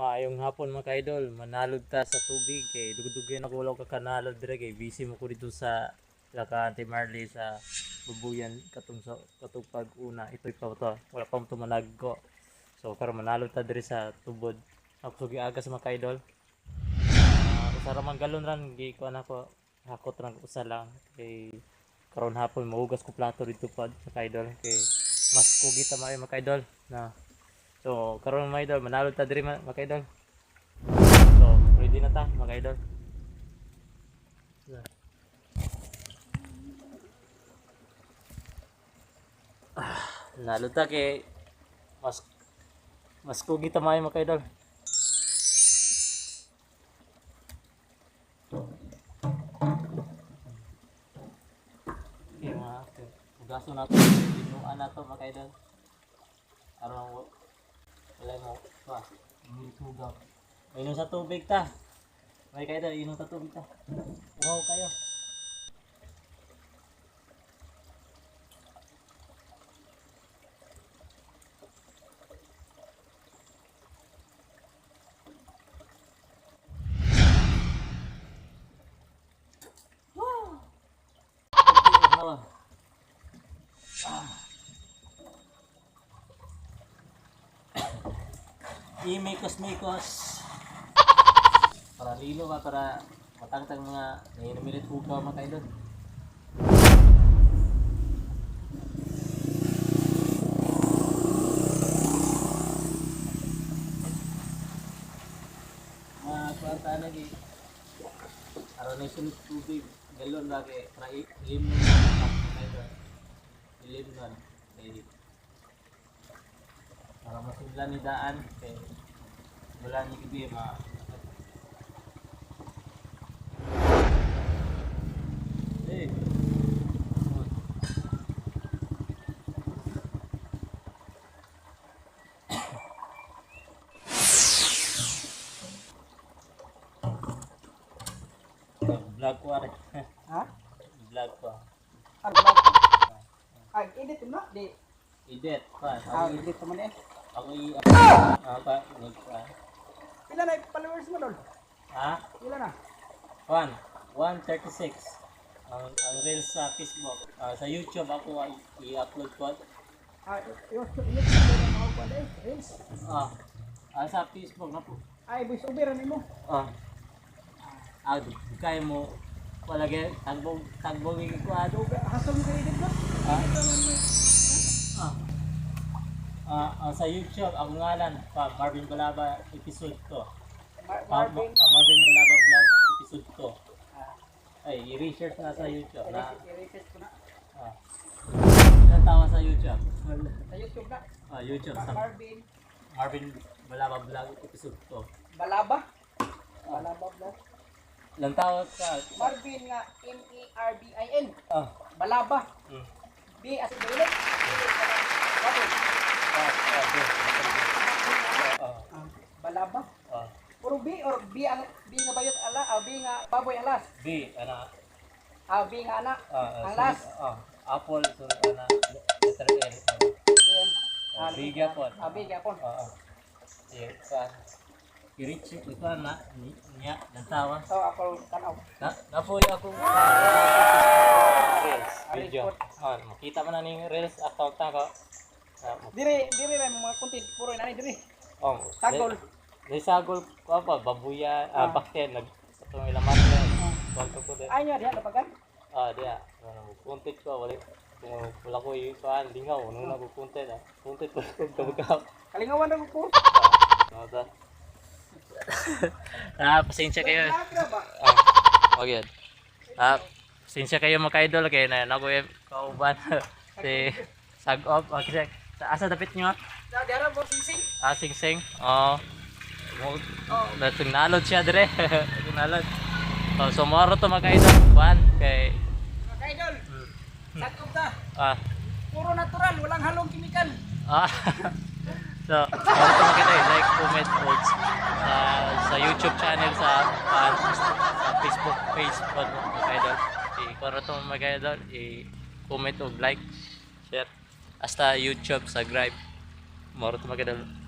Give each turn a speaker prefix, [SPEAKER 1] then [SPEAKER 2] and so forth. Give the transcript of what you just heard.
[SPEAKER 1] Maayong hapon mga ka-idol, manalod ta sa tubig kay dugdugin ako wala ka kanalod dire kay busy mo ko dito sa laka Auntie Marley sa Bubuyan katong sa katong pag-una ito'y pa to wala pa mo managko. So karon manalod ta dire sa tubod. Ako sugi aga sa mga ka-idol. Usa ra man galon ran gi ko nako hakot ra usa lang kay karon hapon mahugas ko plato dito pa sa ka-idol kay mas kugi ta maayo mga ka-idol na. So, karon mga idol, manalo ta diri mga idol. So, ready na ta mga idol. Nalo ta kay mas kugi ta maayo mga idol. Okay, mga ugason nato, binuan nato mga idol. Aron wala mo pa sugaw inom sa tubig ta may kayo dahil inom sa tubig ta wow kayo wow Imikos-mikos para lilo ba para matangtang mga minute hugaw mga kaidol. Mga kwarta lagi aron na sunod tubig galon lagi para ilim mo mga kaidol. Ilim na kay para masigla ni daan kay wala ni gabi ma vlog ko are
[SPEAKER 2] Ha?
[SPEAKER 1] vlog ko
[SPEAKER 2] Vlog. Edit mo na? Di.
[SPEAKER 1] edit pa
[SPEAKER 2] Edit mo na eh.
[SPEAKER 1] ako pa
[SPEAKER 2] Pila na followers mo doon?
[SPEAKER 1] ha
[SPEAKER 2] Pila na?
[SPEAKER 1] 136 ang reels sa Facebook sa YouTube ako i-upload ko
[SPEAKER 2] YouTube na ako pa dahil. Reels.
[SPEAKER 1] sa Facebook na po
[SPEAKER 2] Ay, voice over na mo.
[SPEAKER 1] kaya mo palagi tagbong ko
[SPEAKER 2] Hasong ka edit ba?
[SPEAKER 1] sa YouTube ang ngalan pa Marvin Balaba episode 2
[SPEAKER 2] Marvin.
[SPEAKER 1] Marvin Balaba vlog episode 2 ay i-research na sa YouTube na
[SPEAKER 2] I-research ko na.
[SPEAKER 1] ilang tawa sa YouTube
[SPEAKER 2] Sa YouTube na.
[SPEAKER 1] YouTube sa
[SPEAKER 2] Marvin.
[SPEAKER 1] Marvin Balaba vlog episode 2
[SPEAKER 2] Balaba. Balaba vlog.
[SPEAKER 1] ilang tawa ka
[SPEAKER 2] Marvin nga MERBIN. Balaba.
[SPEAKER 1] Mm.
[SPEAKER 2] B as in Bailey. Balaba. Puro B or B ang B nga bayot ala, B nga baboy alas.
[SPEAKER 1] B
[SPEAKER 2] B nga anak. Ang last.
[SPEAKER 1] Apple sunod na letter L B gyapon
[SPEAKER 2] B gyapon.
[SPEAKER 1] i-reach ito na niya ng tawa
[SPEAKER 2] So ako tanaw.
[SPEAKER 1] napuyo akong reels video makita man na ning reels account na ko
[SPEAKER 2] Diri ra mga content puro nani diri. Sagol.
[SPEAKER 1] Di sagol ko pa babuya bakten nag itong ilang matla konto ko din
[SPEAKER 2] Ay nya diha labagan.
[SPEAKER 1] dia content ko wala ko ikuan lingaw nung nagko-content content ko kabagaw
[SPEAKER 2] Kalingawan ra ko.
[SPEAKER 1] nada pasensya kayo okay pasensya kayo mga ka-idol kaya na nagoy kauban si Sagop kasi asa dapit nyo
[SPEAKER 2] Dara mo sing.
[SPEAKER 1] sing dating nalod siya dire nalod so moro to mga ka-idol kuan kay
[SPEAKER 2] Mga idol. Sakop ta. Puro natural, walang halong kimikal.
[SPEAKER 1] So moro to mga ka-idol like comment post sa YouTube channel sa Facebook page po mga ka-idol moro to mga ka-idol i-comment o like share hasta YouTube subscribe moro to mga ka-idol